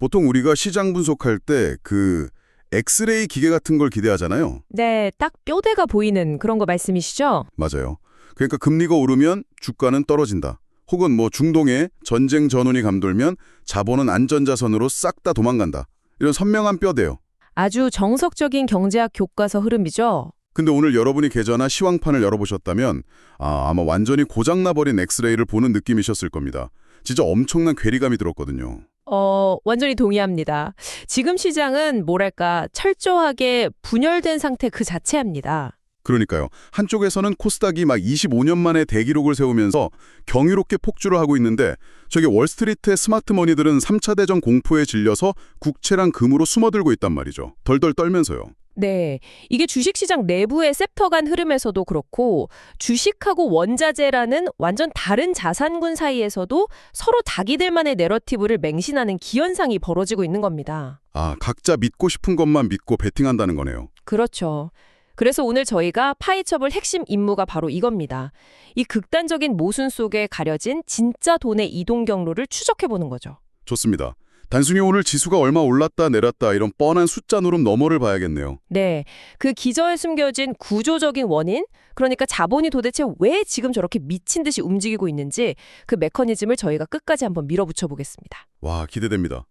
보통 우리가 시장 분석할 때 엑스레이 기계 같은 걸 기대하잖아요. 네, 딱 뼈대가 보이는 그런 거 말씀이시죠? 맞아요. 그러니까 금리가 오르면 주가는 떨어진다. 혹은 중동에 전쟁 전운이 감돌면 자본은 안전자산으로 싹 다 도망간다. 이런 선명한 뼈대요. 아주 정석적인 경제학 교과서 흐름이죠. 근데 오늘 여러분이 계좌나 시황판을 열어보셨다면 아마 완전히 고장나버린 엑스레이를 보는 느낌이셨을 겁니다. 진짜 엄청난 괴리감이 들었거든요. 완전히 동의합니다. 지금 시장은 뭐랄까 철저하게 분열된 상태 그 자체입니다. 그러니까요. 한쪽에서는 코스닥이 막 25년 만에 대기록을 세우면서 경이롭게 폭주를 하고 있는데 저기 월스트리트의 스마트머니들은 3차 대전 공포에 질려서 국채랑 금으로 숨어들고 있단 말이죠. 덜덜 떨면서요. 네, 이게 주식시장 내부의 섹터 간 흐름에서도 그렇고 주식하고 원자재라는 완전 다른 자산군 사이에서도 서로 자기들만의 내러티브를 맹신하는 기현상이 벌어지고 있는 겁니다. 각자 믿고 싶은 것만 믿고 베팅한다는 거네요. 그렇죠. 그래서 오늘 저희가 파헤쳐볼 핵심 임무가 바로 이겁니다. 이 극단적인 모순 속에 가려진 진짜 돈의 이동 경로를 추적해보는 거죠. 좋습니다. 단순히 오늘 지수가 얼마 올랐다 내렸다 이런 뻔한 숫자 노름 너머를 봐야겠네요. 네, 그 기저에 숨겨진 구조적인 원인, 그러니까 자본이 도대체 왜 지금 저렇게 미친 듯이 움직이고 있는지 그 메커니즘을 저희가 끝까지 한번 밀어붙여 보겠습니다. 와, 기대됩니다.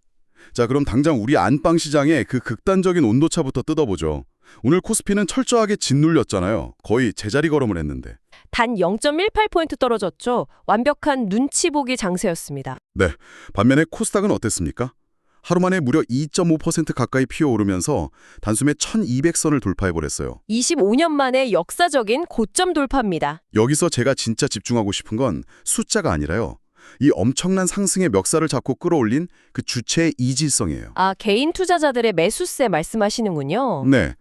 자, 그럼 당장 우리 안방 시장의 그 극단적인 온도차부터 뜯어보죠. 오늘 코스피는 철저하게 짓눌렸잖아요. 거의 제자리 걸음을 했는데. 단 0.18포인트 떨어졌죠. 완벽한 눈치 보기 장세였습니다. 네, 반면에 코스닥은 어땠습니까? 하루 만에 무려 2.5% 가까이 피어오르면서 단숨에 1200선을 돌파해버렸어요. 25년 만에 역사적인 고점 돌파입니다. 여기서 제가 진짜 집중하고 싶은 건 숫자가 아니라요. 이 엄청난 상승의 멱살을 잡고 끌어올린 그 주체의 이질성이에요. 개인 투자자들의 매수세 말씀하시는군요. 네.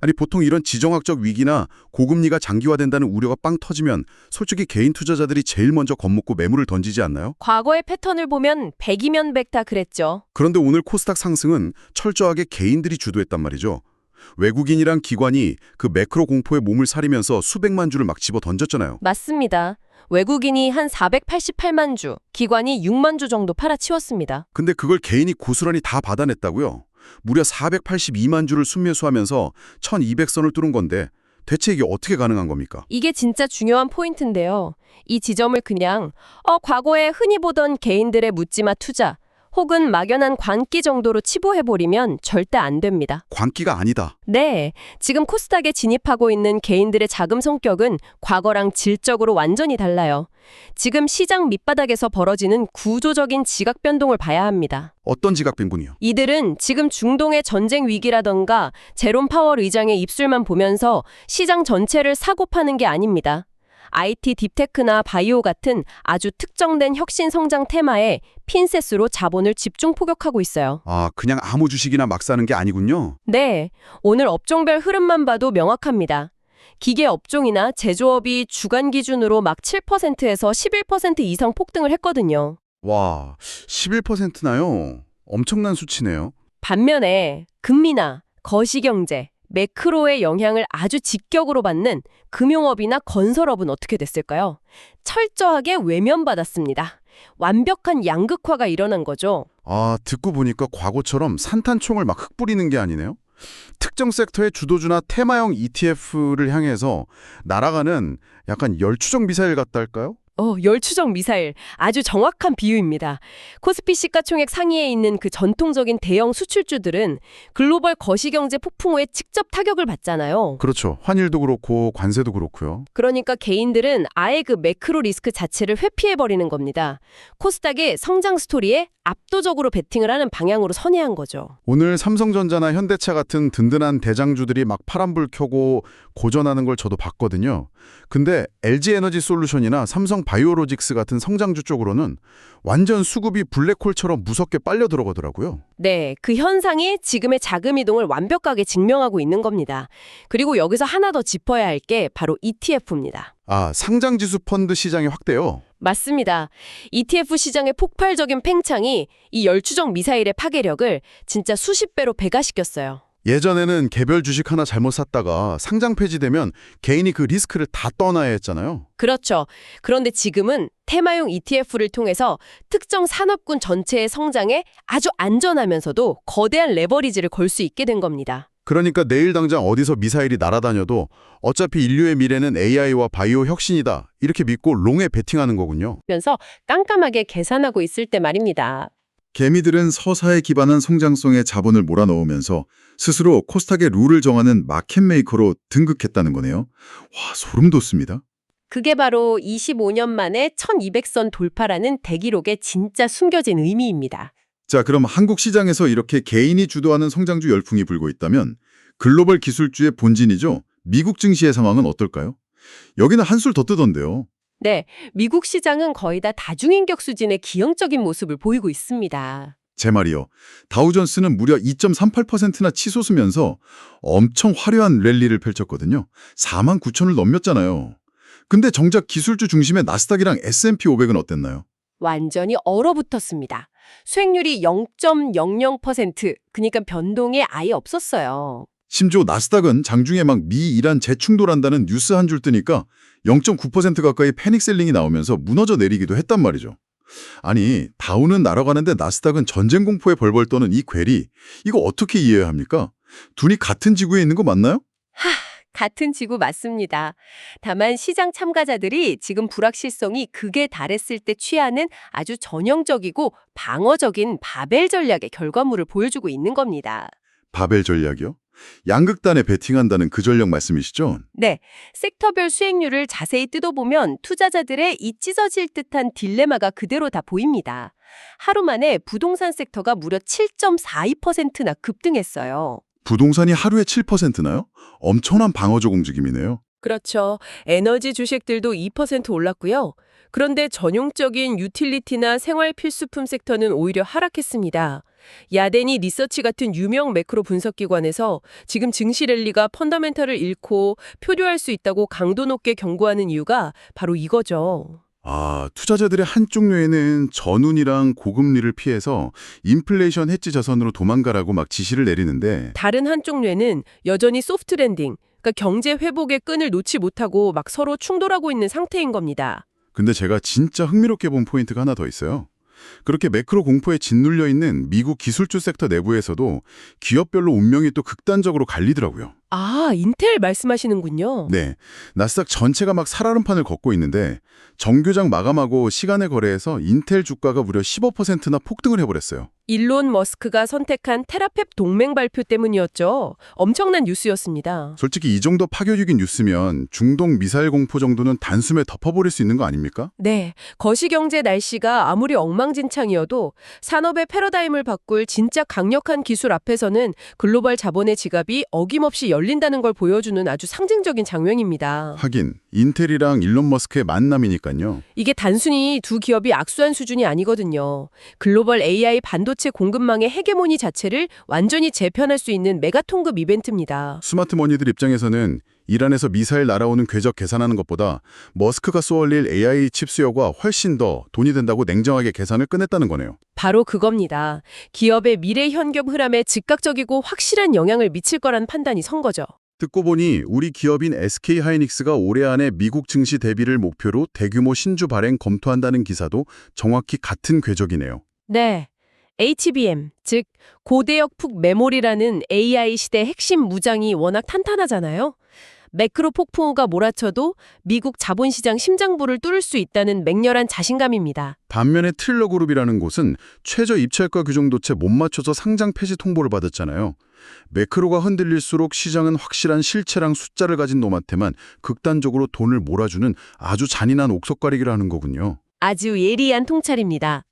아니 보통 이런 지정학적 위기나 고금리가 장기화된다는 우려가 빵 터지면 솔직히 개인 투자자들이 제일 먼저 겁먹고 매물을 던지지 않나요? 과거의 패턴을 보면 100이면 100 다 그랬죠. 그런데 오늘 코스닥 상승은 철저하게 개인들이 주도했단 말이죠. 외국인이랑 기관이 그 매크로 공포에 몸을 사리면서 수백만 주를 막 집어 던졌잖아요. 맞습니다. 외국인이 한 488만 주, 기관이 6만 주 정도 팔아치웠습니다. 근데 그걸 개인이 고스란히 다 받아냈다고요? 무려 482만 주를 순매수하면서 1200선을 뚫은 건데 대체 이게 어떻게 가능한 겁니까? 이게 진짜 중요한 포인트인데요. 이 지점을 그냥 과거에 흔히 보던 개인들의 묻지마 투자 혹은 막연한 광기 정도로 치부해버리면 절대 안 됩니다. 광기가 아니다. 네, 지금 코스닥에 진입하고 있는 개인들의 자금 성격은 과거랑 질적으로 완전히 달라요. 지금 시장 밑바닥에서 벌어지는 구조적인 지각 변동을 봐야 합니다. 어떤 지각 변동이요? 이들은 지금 중동의 전쟁 위기라던가 제롬 파월 의장의 입술만 보면서 시장 전체를 사고 파는 게 아닙니다. IT 딥테크나 바이오 같은 아주 특정된 혁신 성장 테마에 핀셋으로 자본을 집중 포격하고 있어요. 그냥 아무 주식이나 막 사는 게 아니군요. 네, 오늘 업종별 흐름만 봐도 명확합니다. 기계 업종이나 제조업이 주간 기준으로 막 7%에서 11% 이상 폭등을 했거든요. 와, 11%나요? 엄청난 수치네요. 반면에 금리나 거시경제, 매크로의 영향을 아주 직격으로 받는 금융업이나 건설업은 어떻게 됐을까요? 철저하게 외면받았습니다. 완벽한 양극화가 일어난 거죠. 듣고 보니까 과거처럼 산탄총을 막 흩뿌리는 게 아니네요. 특정 섹터의 주도주나 테마형 ETF를 향해서 날아가는 약간 열추적 미사일 같다 할까요? 열추적 미사일. 아주 정확한 비유입니다. 코스피 시가총액 상위에 있는 그 전통적인 대형 수출주들은 글로벌 거시경제 폭풍우에 직접 타격을 받잖아요. 그렇죠. 환율도 그렇고 관세도 그렇고요. 그러니까 개인들은 아예 그 매크로 리스크 자체를 회피해버리는 겁니다. 코스닥의 성장 스토리에 압도적으로 베팅을 하는 방향으로 선회한 거죠. 오늘 삼성전자나 현대차 같은 든든한 대장주들이 막 파란불 켜고 고전하는 걸 저도 봤거든요. 근데 LG에너지솔루션이나 삼성 바이오로직스 같은 성장주 쪽으로는 완전 수급이 블랙홀처럼 무섭게 빨려 들어가더라고요. 네, 그 현상이 지금의 자금 이동을 완벽하게 증명하고 있는 겁니다. 그리고 여기서 하나 더 짚어야 할 게 바로 ETF입니다. 상장지수 펀드 시장의 확대요. 맞습니다. ETF 시장의 폭발적인 팽창이 이 열추적 미사일의 파괴력을 진짜 수십 배로 배가시켰어요. 예전에는 개별 주식 하나 잘못 샀다가 상장 폐지되면 개인이 그 리스크를 다 떠나야 했잖아요. 그렇죠. 그런데 지금은 테마용 ETF를 통해서 특정 산업군 전체의 성장에 아주 안전하면서도 거대한 레버리지를 걸 수 있게 된 겁니다. 그러니까 내일 당장 어디서 미사일이 날아다녀도 어차피 인류의 미래는 AI와 바이오 혁신이다. 이렇게 믿고 롱에 베팅하는 거군요. 면서 깜깜하게 계산하고 있을 때 말입니다. 개미들은 서사에 기반한 성장성의 자본을 몰아넣으면서 스스로 코스닥의 룰을 정하는 마켓 메이커로 등극했다는 거네요. 와, 소름 돋습니다. 그게 바로 25년 만에 1200선 돌파라는 대기록의 진짜 숨겨진 의미입니다. 자, 그럼 한국 시장에서 이렇게 개인이 주도하는 성장주 열풍이 불고 있다면 글로벌 기술주의 본진이죠. 미국 증시의 상황은 어떨까요? 여기는 한술 더 뜨던데요. 네, 미국 시장은 거의 다 다중인격 수준의 기형적인 모습을 보이고 있습니다. 제 말이요. 다우존스는 무려 2.38%나 치솟으면서 엄청 화려한 랠리를 펼쳤거든요. 49,000을 넘겼잖아요. 근데 정작 기술주 중심의 나스닥이랑 S&P 500은 어땠나요? 완전히 얼어붙었습니다. 수익률이 0.00%, 그러니까 변동이 아예 없었어요. 심지어 나스닥은 장중에 막 미-이란 재충돌한다는 뉴스 한 줄 뜨니까 0.9% 가까이 패닉셀링이 나오면서 무너져 내리기도 했단 말이죠. 아니, 다우는 날아가는데 나스닥은 전쟁 공포에 벌벌 떠는 이 괴리, 이거 어떻게 이해해야 합니까? 둘이 같은 지구에 있는 거 맞나요? 같은 지구 맞습니다. 다만 시장 참가자들이 지금 불확실성이 극에 달했을 때 취하는 아주 전형적이고 방어적인 바벨 전략의 결과물을 보여주고 있는 겁니다. 바벨 전략이요? 양극단에 베팅한다는 그 전략 말씀이시죠? 네, 섹터별 수익률을 자세히 뜯어보면 투자자들의 이 찢어질 듯한 딜레마가 그대로 다 보입니다. 하루 만에 부동산 섹터가 무려 7.42%나 급등했어요. 부동산이 하루에 7%나요? 엄청난 방어적 움직임이네요. 그렇죠. 에너지 주식들도 2% 올랐고요. 그런데 전용적인 유틸리티나 생활 필수품 섹터는 오히려 하락했습니다. 야데니 리서치 같은 유명 매크로 분석기관에서 지금 증시 랠리가 펀더멘털을 잃고 표류할 수 있다고 강도 높게 경고하는 이유가 바로 이거죠. 아, 투자자들의 한쪽 뇌에는 전운이랑 고금리를 피해서 인플레이션 해지 자산으로 도망가라고 막 지시를 내리는데 다른 한쪽 뇌는 여전히 소프트 랜딩, 그러니까 경제 회복의 끈을 놓지 못하고 막 서로 충돌하고 있는 상태인 겁니다. 근데 제가 진짜 흥미롭게 본 포인트가 하나 더 있어요. 그렇게 매크로 공포에 짓눌려 있는 미국 기술주 섹터 내부에서도 기업별로 운명이 또 극단적으로 갈리더라고요. 아, 인텔 말씀하시는군요. 네, 나스닥 전체가 막 살얼음판을 걷고 있는데 정교장 마감하고 시간의 거래에서 인텔 주가가 무려 15%나 폭등을 해버렸어요. 일론 머스크가 선택한 테라펩 동맹 발표 때문이었죠. 엄청난 뉴스였습니다. 솔직히 이 정도 파격적인 뉴스면 중동 미사일 공포 정도는 단숨에 덮어버릴 수 있는 거 아닙니까? 네, 거시경제 날씨가 아무리 엉망진창이어도 산업의 패러다임을 바꿀 진짜 강력한 기술 앞에서는 글로벌 자본의 지갑이 어김없이 열린다는 걸 보여주는 아주 상징적인 장면입니다. 하긴 인텔이랑 일론 머스크의 만남이니까요. 이게 단순히 두 기업이 악수한 수준이 아니거든요. 글로벌 AI 반도체 공급망의 헤게모니 자체를 완전히 재편할 수 있는 메가톤급 이벤트입니다. 스마트머니들 입장에서는 이란에서 미사일 날아오는 궤적 계산하는 것보다 머스크가 쏘아올릴 AI 칩 수요가 훨씬 더 돈이 된다고 냉정하게 계산을 꺼냈다는 거네요. 바로 그겁니다. 기업의 미래 현금 흐름에 즉각적이고 확실한 영향을 미칠 거란 판단이 선 거죠. 듣고 보니 우리 기업인 SK하이닉스가 올해 안에 미국 증시 대비를 목표로 대규모 신주 발행 검토한다는 기사도 정확히 같은 궤적이네요. 네. HBM, 즉 고대역 폭 메모리라는 AI 시대 핵심 무장이 워낙 탄탄하잖아요. 매크로 폭풍우가 몰아쳐도 미국 자본시장 심장부를 뚫을 수 있다는 맹렬한 자신감입니다. 반면에 트릴러 그룹이라는 곳은 최저 입찰가 규정도체 못 맞춰서 상장 폐지 통보를 받았잖아요. 매크로가 흔들릴수록 시장은 확실한 실체랑 숫자를 가진 놈한테만 극단적으로 돈을 몰아주는 아주 잔인한 옥석가리기를 하는 거군요. 아주 예리한 통찰입니다.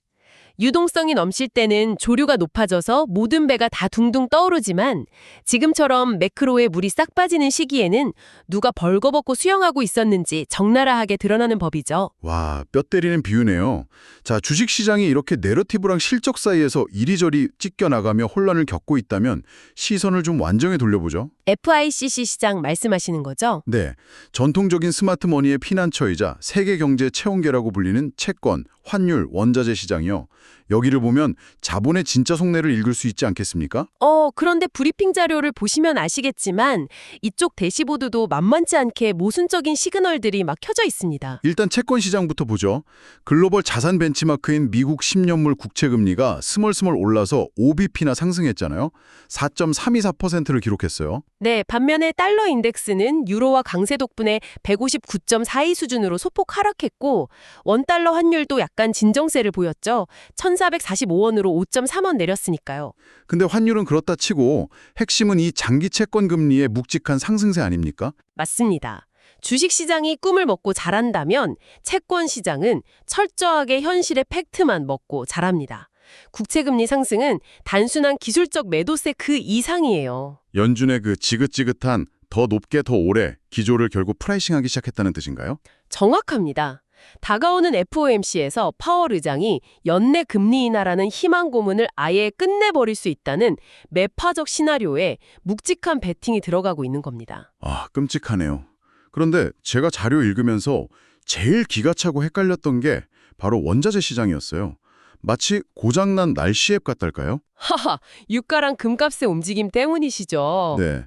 유동성이 넘칠 때는 조류가 높아져서 모든 배가 다 둥둥 떠오르지만 지금처럼 매크로에 물이 싹 빠지는 시기에는 누가 벌거벗고 수영하고 있었는지 적나라하게 드러나는 법이죠. 와, 뼈 때리는 비유네요. 자, 주식시장이 이렇게 내러티브랑 실적 사이에서 이리저리 찢겨나가며 혼란을 겪고 있다면 시선을 좀 완전히 돌려보죠. FICC 시장 말씀하시는 거죠? 네, 전통적인 스마트머니의 피난처이자 세계 경제 체온계라고 불리는 채권, 환율, 원자재 시장이요. 여기를 보면 자본의 진짜 속내를 읽을 수 있지 않겠습니까? 그런데 브리핑 자료를 보시면 아시겠지만 이쪽 대시보드도 만만치 않게 모순적인 시그널들이 막 켜져 있습니다. 일단 채권 시장부터 보죠. 글로벌 자산 벤치마크인 미국 10년물 국채 금리가 스멀스멀 올라서 5bp나 상승했잖아요. 4.324%를 기록했어요. 네, 반면에 달러 인덱스는 유로와 강세 덕분에 159.42 수준으로 소폭 하락했고 원달러 환율도 약간 진정세를 보였죠. 1,445원으로 5.3원 내렸으니까요. 근데 환율은 그렇다 치고 핵심은 이 장기 채권 금리의 묵직한 상승세 아닙니까? 맞습니다. 주식시장이 꿈을 먹고 자란다면 채권 시장은 철저하게 현실의 팩트만 먹고 자랍니다. 국채금리 상승은 단순한 기술적 매도세 그 이상이에요. 연준의 그 지긋지긋한 더 높게 더 오래 기조를 결국 프라이싱하기 시작했다는 뜻인가요? 정확합니다. 다가오는 FOMC에서 파월 의장이 연내 금리 인하라는 희망 고문을 아예 끝내버릴 수 있다는 매파적 시나리오에 묵직한 베팅이 들어가고 있는 겁니다. 아, 끔찍하네요. 그런데 제가 자료 읽으면서 제일 기가 차고 헷갈렸던 게 바로 원자재 시장이었어요. 마치 고장난 날씨 앱 같달까요? 하하, 유가랑 금값의 움직임 때문이시죠. 네.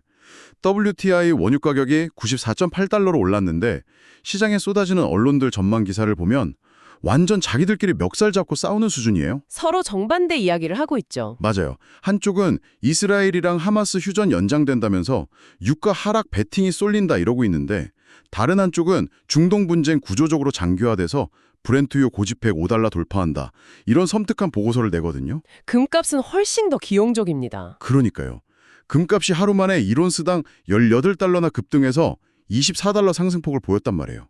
WTI 원유 가격이 94.8달러로 올랐는데 시장에 쏟아지는 언론들 전망 기사를 보면 완전 자기들끼리 멱살 잡고 싸우는 수준이에요. 서로 정반대 이야기를 하고 있죠. 맞아요. 한쪽은 이스라엘이랑 하마스 휴전 연장된다면서 유가 하락 베팅이 쏠린다 이러고 있는데 다른 한쪽은 중동 분쟁 구조적으로 장기화돼서 브렌트유 고지팩 5달러 돌파한다. 이런 섬뜩한 보고서를 내거든요. 금값은 훨씬 더 기용적입니다. 그러니까요. 금값이 하루 만에 1온스당 18달러나 급등해서 24달러 상승폭을 보였단 말이에요.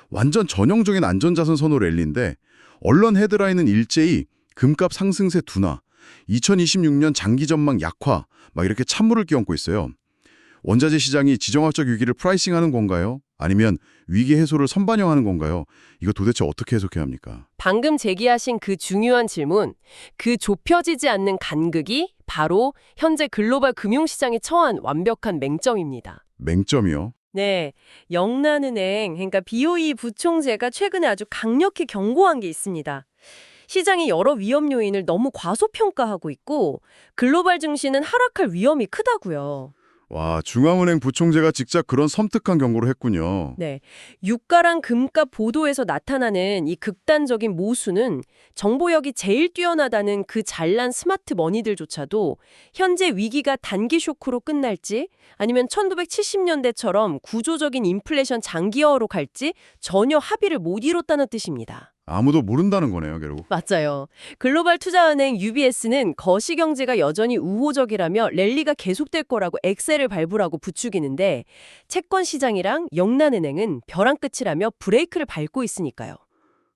완전 전형적인 안전자산 선호 랠리인데 언론 헤드라인은 일제히 금값 상승세 둔화, 2026년 장기 전망 약화 막 이렇게 찬물을 끼얹고 있어요. 원자재 시장이 지정학적 위기를 프라이싱하는 건가요? 아니면 위기 해소를 선반영하는 건가요? 이거 도대체 어떻게 해석해야 합니까? 방금 제기하신 그 중요한 질문, 그 좁혀지지 않는 간극이 바로 현재 글로벌 금융시장이 처한 완벽한 맹점입니다. 맹점이요? 네, 영란은행, 그러니까 BOE 부총재가 최근에 아주 강력히 경고한 게 있습니다. 시장이 여러 위험 요인을 너무 과소평가하고 있고 글로벌 증시는 하락할 위험이 크다고요. 와, 중앙은행 부총재가 직접 그런 섬뜩한 경고를 했군요. 네, 유가랑 금값 보도에서 나타나는 이 극단적인 모순은 정보력이 제일 뛰어나다는 그 잘난 스마트 머니들조차도 현재 위기가 단기 쇼크로 끝날지 아니면 1970년대처럼 구조적인 인플레이션 장기화로 갈지 전혀 합의를 못 이뤘다는 뜻입니다. 아무도 모른다는 거네요, 결국. 맞아요. 글로벌 투자은행 UBS는 거시경제가 여전히 우호적이라며 랠리가 계속될 거라고 엑셀을 발부하고 부추기는데 채권 시장이랑 영란은행은 벼랑 끝이라며 브레이크를 밟고 있으니까요.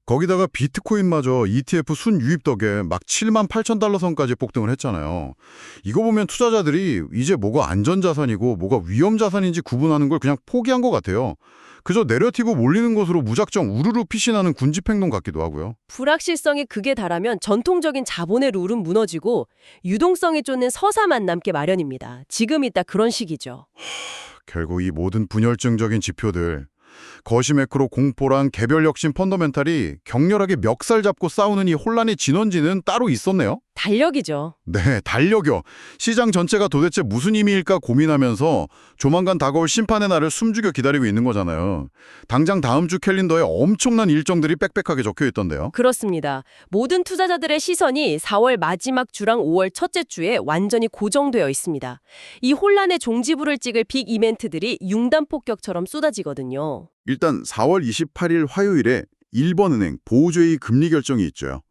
거기다가 비트코인마저 ETF 순유입 덕에 막 7만 8천 달러 선까지 폭등을 했잖아요. 이거 보면 투자자들이 이제 뭐가 안전자산이고 뭐가 위험자산인지 구분하는 걸 그냥 포기한 것 같아요. 그저 내려티고 몰리는 것으로 무작정 우르르 피신하는 군집행동 같기도 하고요. 불확실성이 극에 달하면 전통적인 자본의 룰은 무너지고 유동성이 쫓는 서사만 남게 마련입니다. 지금이 딱 그런 시기죠. 결국 이 모든 분열증적인 지표들, 거시 매크로 공포랑 개별 혁신 펀더멘탈이 격렬하게 멱살 잡고 싸우는 이 혼란의 진원지는 따로 있었네요. 달력이죠. 네, 달력이요. 시장 전체가 도대체 무슨 의미일까 고민하면서 조만간 다가올 심판의 날을 숨죽여 기다리고 있는 거잖아요. 당장 다음 주 캘린더에 엄청난 일정들이 빽빽하게 적혀 있던데요. 그렇습니다. 모든 투자자들의 시선이 4월 마지막 주랑 5월 첫째 주에 완전히 고정되어 있습니다. 이 혼란의 종지부를 찍을 빅 이벤트들이 융단 폭격처럼 쏟아지거든요. 일단 4월 28일 화요일에 일본은행 보호주의 금리 결정이 있죠.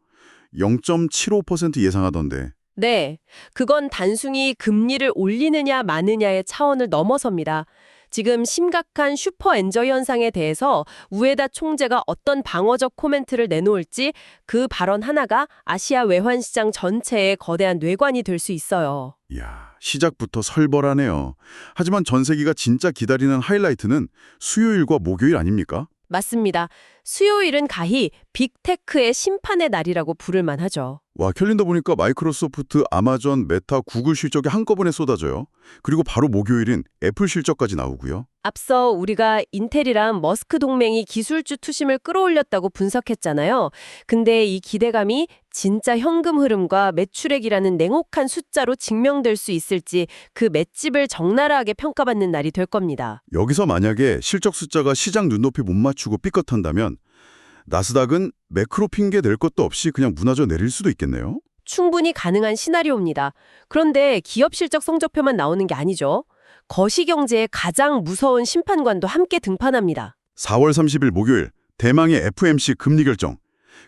0.75% 예상하던데. 네, 그건 단순히 금리를 올리느냐 마느냐의 차원을 넘어섭니다. 지금 심각한 슈퍼 엔저 현상에 대해서 우에다 총재가 어떤 방어적 코멘트를 내놓을지 그 발언 하나가 아시아 외환시장 전체의 거대한 뇌관이 될 수 있어요. 이야, 시작부터 설벌하네요. 하지만 전 세계가 진짜 기다리는 하이라이트는 수요일과 목요일 아닙니까? 맞습니다. 수요일은 가히 빅테크의 심판의 날이라고 부를 만하죠. 와, 캘린더 보니까 마이크로소프트, 아마존, 메타, 구글 실적이 한꺼번에 쏟아져요. 그리고 바로 목요일인 애플 실적까지 나오고요. 앞서 우리가 인텔이랑 머스크 동맹이 기술주 투심을 끌어올렸다고 분석했잖아요. 근데 이 기대감이 진짜 현금 흐름과 매출액이라는 냉혹한 숫자로 증명될 수 있을지 그 맷집을 적나라하게 평가받는 날이 될 겁니다. 여기서 만약에 실적 숫자가 시장 눈높이 못 맞추고 삐끗한다면 나스닥은 매크로 핑계 낼 것도 없이 그냥 무너져 내릴 수도 있겠네요. 충분히 가능한 시나리오입니다. 그런데 기업 실적 성적표만 나오는 게 아니죠. 거시경제의 가장 무서운 심판관도 함께 등판합니다. 4월 30일 목요일 대망의 FOMC 금리 결정,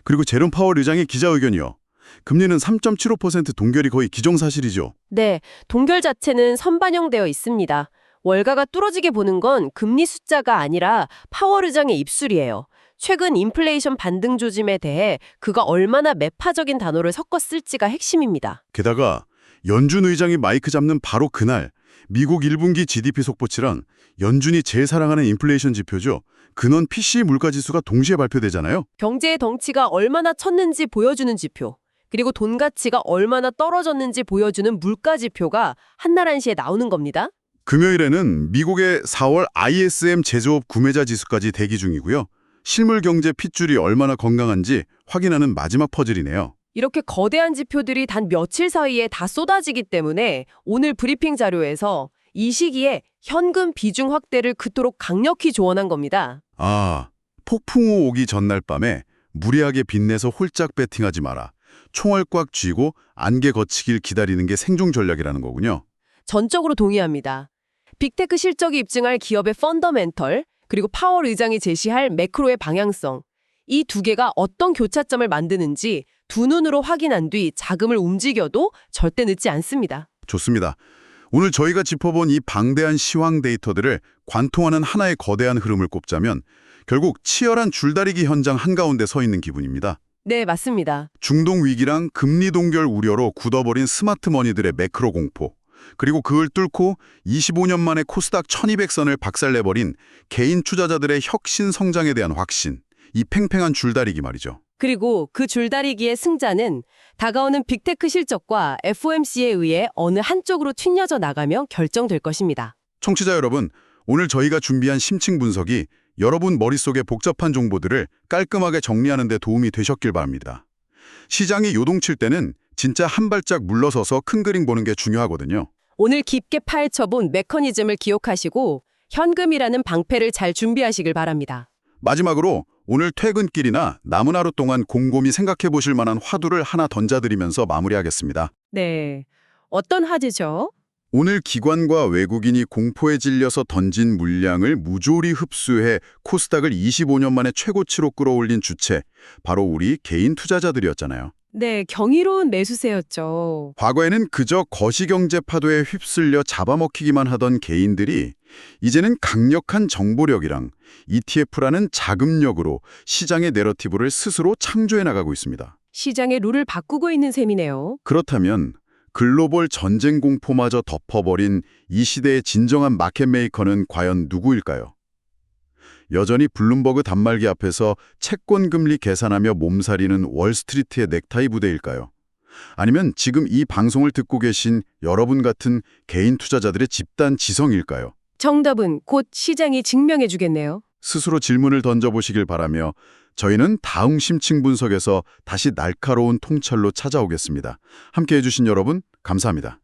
그리고 제롬 파월 의장의 기자회견이요. 금리는 3.75% 동결이 거의 기정사실이죠. 네, 동결 자체는 선반영되어 있습니다. 월가가 뚫어지게 보는 건 금리 숫자가 아니라 파월 의장의 입술이에요. 최근 인플레이션 반등 조짐에 대해 그가 얼마나 매파적인 단어를 섞었을지가 핵심입니다. 게다가 연준 의장이 마이크 잡는 바로 그날 미국 1분기 GDP 속보치랑 연준이 제일 사랑하는 인플레이션 지표죠. 근원 PCE 물가지수가 동시에 발표되잖아요. 경제의 덩치가 얼마나 쳤는지 보여주는 지표, 그리고 돈 가치가 얼마나 떨어졌는지 보여주는 물가 지표가 한날 한시에 나오는 겁니다. 금요일에는 미국의 4월 ISM 제조업 구매자 지수까지 대기 중이고요. 실물 경제 핏줄이 얼마나 건강한지 확인하는 마지막 퍼즐이네요. 이렇게 거대한 지표들이 단 며칠 사이에 다 쏟아지기 때문에 오늘 브리핑 자료에서 이 시기에 현금 비중 확대를 그토록 강력히 조언한 겁니다. 아, 폭풍우 오기 전날 밤에 무리하게 빚내서 홀짝 배팅하지 마라. 총알 꽉 쥐고 안개 거치길 기다리는 게 생존 전략이라는 거군요. 전적으로 동의합니다. 빅테크 실적이 입증할 기업의 펀더멘털, 그리고 파월 의장이 제시할 매크로의 방향성, 이 두 개가 어떤 교차점을 만드는지 두 눈으로 확인한 뒤 자금을 움직여도 절대 늦지 않습니다. 좋습니다. 오늘 저희가 짚어본 이 방대한 시황 데이터들을 관통하는 하나의 거대한 흐름을 꼽자면 결국 치열한 줄다리기 현장 한가운데 서 있는 기분입니다. 네, 맞습니다. 중동 위기랑 금리 동결 우려로 굳어버린 스마트머니들의 매크로 공포, 그리고 그걸 뚫고 25년 만에 코스닥 1200선을 박살내버린 개인 투자자들의 혁신 성장에 대한 확신, 이 팽팽한 줄다리기 말이죠. 그리고 그 줄다리기의 승자는 다가오는 빅테크 실적과 FOMC에 의해 어느 한쪽으로 튕겨져 나가며 결정될 것입니다. 청취자 여러분, 오늘 저희가 준비한 심층 분석이 여러분 머릿속의 복잡한 정보들을 깔끔하게 정리하는 데 도움이 되셨길 바랍니다. 시장이 요동칠 때는 진짜 한 발짝 물러서서 큰 그림 보는 게 중요하거든요. 오늘 깊게 파헤쳐본 메커니즘을 기억하시고 현금이라는 방패를 잘 준비하시길 바랍니다. 마지막으로 오늘 퇴근길이나 남은 하루 동안 곰곰이 생각해 보실 만한 화두를 하나 던져드리면서 마무리하겠습니다. 네, 어떤 화제죠? 오늘 기관과 외국인이 공포에 질려서 던진 물량을 무조리 흡수해 코스닥을 25년 만에 최고치로 끌어올린 주체, 바로 우리 개인 투자자들이었잖아요. 네, 경이로운 매수세였죠. 과거에는 그저 거시경제 파도에 휩쓸려 잡아먹히기만 하던 개인들이 이제는 강력한 정보력이랑 ETF라는 자금력으로 시장의 내러티브를 스스로 창조해 나가고 있습니다. 시장의 룰을 바꾸고 있는 셈이네요. 그렇다면 글로벌 전쟁 공포마저 덮어버린 이 시대의 진정한 마켓메이커는 과연 누구일까요? 여전히 블룸버그 단말기 앞에서 채권 금리 계산하며 몸살이는 월스트리트의 넥타이 부대일까요? 아니면 지금 이 방송을 듣고 계신 여러분 같은 개인 투자자들의 집단 지성일까요? 정답은 곧 시장이 증명해 주겠네요. 스스로 질문을 던져보시길 바라며 저희는 다음 심층 분석에서 다시 날카로운 통찰로 찾아오겠습니다. 함께해 주신 여러분 감사합니다.